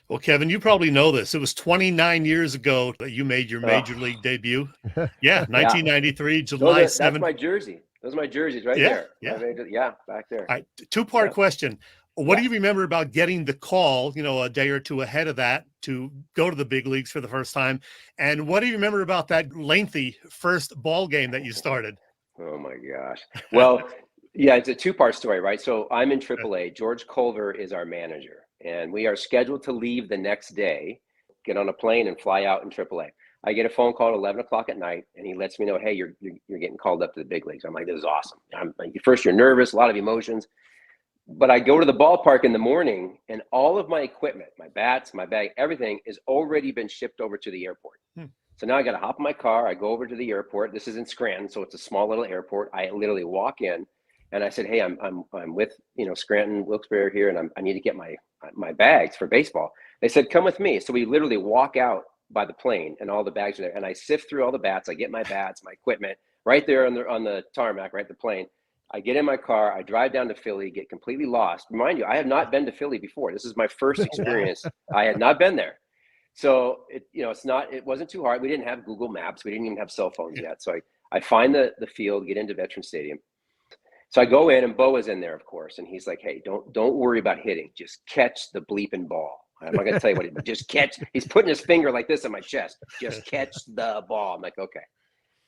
Well, Kevin, you probably know this. It was 29 years ago that you made your Oh, major league debut. Yeah, yeah. 1993, Those July are that's 7th. my jersey. Those are my jerseys right Yeah, there. yeah. Yeah, back there. All right, two-part Yeah, question. What yeah. do you remember about getting the call, a day or two ahead of that to go to the big leagues for the first time? And what do you remember about that lengthy first ball game that you started? Oh my gosh. Well, yeah, it's a two-part story, right? So I'm in AAA. George Culver is our manager, and we are scheduled to leave the next day, get on a plane and fly out in AAA. I get a phone call at 11 o'clock at night, and he lets me know, hey, you're getting called up to the big leagues. I'm like, this is awesome. I'm like, first, you're nervous, a lot of emotions. But I go to the ballpark in the morning, and all of my equipment, my bats, my bag, everything has already been shipped over to the airport. Hmm. So now I got to hop in my car. I go over to the airport. This is in Scranton, so it's a small little airport. I literally walk in, and I said, "Hey, I'm with Scranton Wilkes-Barre here, and I need to get my bags for baseball." They said, "Come with me." So we literally walk out by the plane, and all the bags are there. And I sift through all the bats. I get my bats, my equipment, right there on the tarmac, right the plane. I get in my car. I drive down to Philly, get completely lost. Mind you, I have not been to Philly before. This is my first Wow. experience. I had not been there. So it wasn't too hard. We didn't have Google Maps. We didn't even have cell phones Yeah. yet. So I find the field, get into Veterans Stadium. So I go in, and Bo is in there, of course, and he's like, "Hey, don't worry about hitting. Just catch the bleeping ball." I'm not gonna tell you what, but just catch. He's putting his finger like this on my chest. Just catch the ball. I'm like, okay.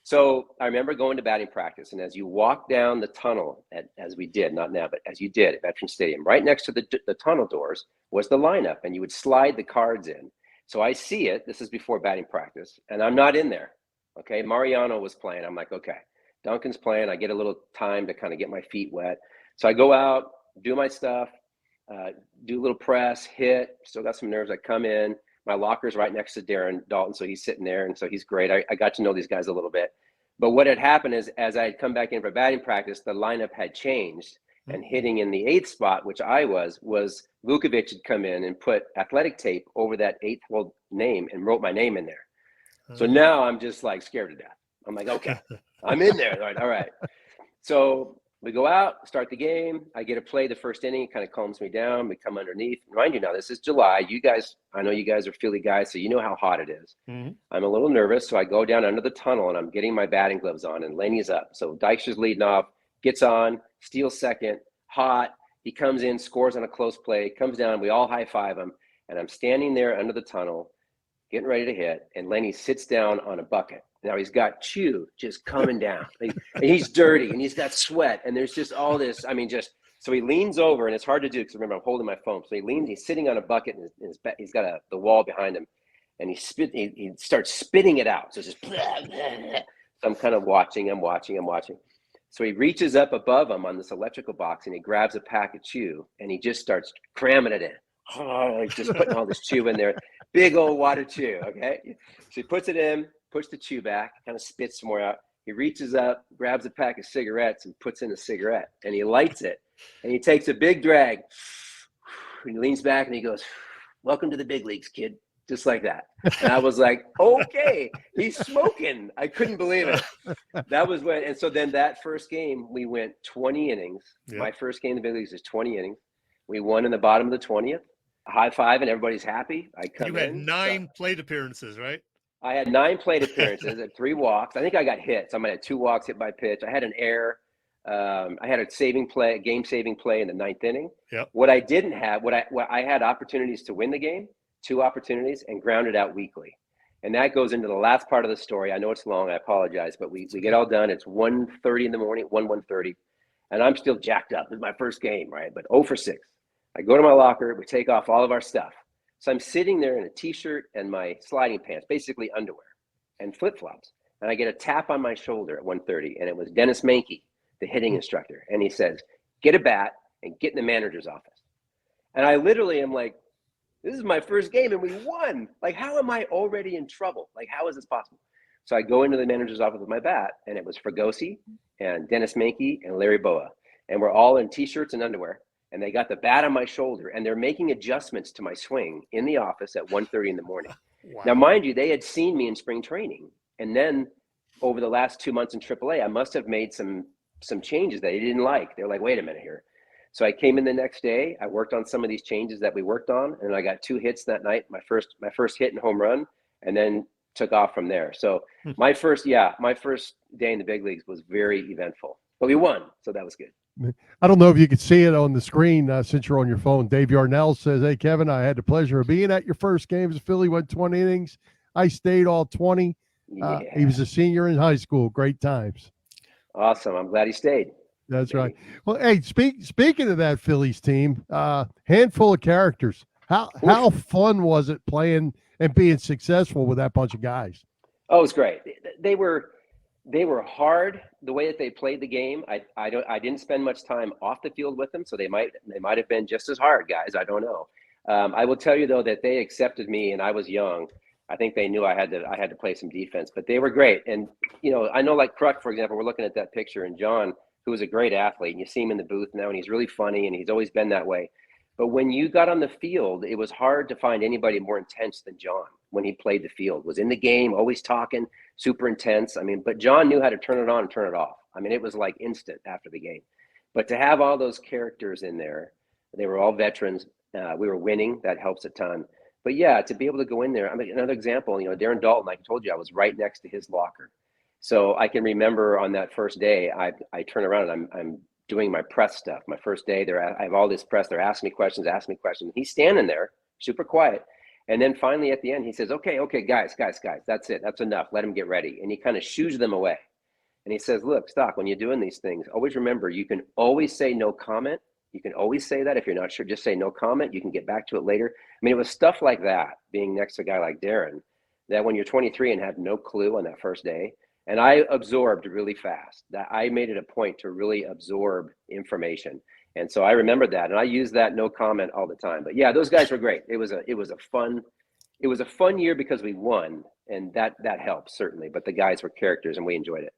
So I remember going to batting practice, and as you walk down the tunnel, as we did, not now, but as you did at Veterans Stadium, right next to the tunnel doors was the lineup, and you would slide the cards in. So I see it. This is before batting practice, and I'm not in there. Okay, Mariano was playing. I'm like, okay, Duncan's playing. I get a little time to kind of get my feet wet. So I go out, do my stuff, uh, do a little press, hit. Still got some nerves. I come in. My locker's right next to Darren Dalton, so he's sitting there, and so he's great. I got to know these guys a little bit. But what had happened is, as I had come back in for batting practice, the lineup had changed, and hitting in the eighth spot, which I was Vukovic had come in and put athletic tape over that eighth hole name and wrote my name in there. So now I'm just like scared to death. I'm like, okay, I'm in there. All right. So we go out, start the game. I get to play the first inning. It kind of calms me down. We come underneath. Mind you, now this is July. You guys, I know you guys are Philly guys, so you know how hot it is. Mm-hmm. I'm a little nervous, so I go down under the tunnel, and I'm getting my batting gloves on, and Laney's up. So Dykstra's leading off, gets on, steals second, hot. He comes in, scores on a close play, comes down. We all high five him, and I'm standing there under the tunnel, getting ready to hit, and Lenny sits down on a bucket. Now he's got chew just coming down. And he's dirty, and he's got sweat, and there's just all this. I mean, just so he leans over, and it's hard to do because remember I'm holding my phone. So he leans, he's sitting on a bucket, and he's got the wall behind him, and he starts spitting it out. So it's just blah, blah, blah. So I'm kind of watching. So he reaches up above him on this electrical box, and he grabs a pack of chew, and he just starts cramming it in. Oh, he's just putting all this chew in there. Big old wad of chew, okay? So he puts it in, puts the chew back, kind of spits some more out. He reaches up, grabs a pack of cigarettes, and puts in a cigarette, and he lights it, and he takes a big drag. And he leans back, and he goes, "Welcome to the big leagues, kid." Just like that. And I was like, okay, he's smoking. I couldn't believe it. That was when, and so then that first game, we went 20 innings. Yep. My first game in the big leagues is 20 innings. We won in the bottom of the 20th. High five, and everybody's happy. I come in. You had 9 plate appearances, right? I had 9 plate appearances and 3 walks. I think I got hit. So I had 2 walks, hit by pitch. I had an error. I had a game-saving play in the 9th inning. Yep. What I didn't have, what I had opportunities to win the game, 2 opportunities, and grounded out weakly. And that goes into the last part of the story. I know it's long. I apologize, but we get all done. It's 1:30 in the morning, 1:30, and I'm still jacked up. It's my first game, right? But 0 for 6. I go to my locker. We take off all of our stuff. So I'm sitting there in a T-shirt and my sliding pants, basically underwear, and flip-flops. And I get a tap on my shoulder at 1:30, and it was Dennis Mankey, the hitting instructor. And he says, "Get a bat and get in the manager's office." And I literally am like, this is my first game and we won. Like, how am I already in trouble? Like, how is this possible? So I go into the manager's office with my bat, and it was Fregosi and Dennis Mankey and Larry Boa. And we're all in T-shirts and underwear. And they got the bat on my shoulder, and they're making adjustments to my swing in the office at 1:30 in the morning. Wow. Now, mind you, they had seen me in spring training. And then over the last 2 months in AAA, I must have made some changes that they didn't like. They're like, wait a minute here. So I came in the next day. I worked on some of these changes that we worked on, and I got 2 hits that night. My first hit and home run, and then took off from there. So my first day in the big leagues was very eventful. But we won, so that was good. I don't know if you can see it on the screen since you're on your phone. Dave Yarnell says, "Hey, Kevin, I had the pleasure of being at your first game as a Philly. Went 20 innings. I stayed all 20. He was a senior in high school. Great times." Awesome. I'm glad he stayed. That's right. Well, hey, speaking of that Phillies team, handful of characters. How fun was it playing and being successful with that bunch of guys? Oh, it was great. They were hard the way that they played the game. I didn't spend much time off the field with them, so they might have been just as hard, guys. I don't know. I will tell you though that they accepted me, and I was young. I think they knew I had to play some defense, but they were great. And I know, like Kruk, for example, we're looking at that picture, and John, who was a great athlete, and you see him in the booth now, and he's really funny, and he's always been that way. But when you got on the field, it was hard to find anybody more intense than John when he played the field. Was in the game, always talking, super intense. I mean, but John knew how to turn it on and turn it off. I mean, it was like instant after the game. But to have all those characters in there, they were all veterans. We were winning. That helps a ton. But yeah, to be able to go in there, I mean, another example, Darren Dalton, I told you, I was right next to his locker. So I can remember on that first day, I turn around and I'm doing my press stuff. My first day there, I have all this press. They're asking me questions. He's standing there, super quiet. And then finally at the end, he says, okay, guys, that's it. That's enough. Let him get ready. And he kind of shoos them away. And he says, look, Stock, when you're doing these things, always remember, you can always say no comment. You can always say that. If you're not sure, just say no comment. You can get back to it later. I mean, it was stuff like that, being next to a guy like Darren, that when you're 23 and have no clue on that first day, and I absorbed really fast, that I made it a point to really absorb information. And so I remembered that, and I use that no comment all the time. But yeah, those guys were great. It was a fun year because we won, and that helps certainly. But the guys were characters, and we enjoyed it.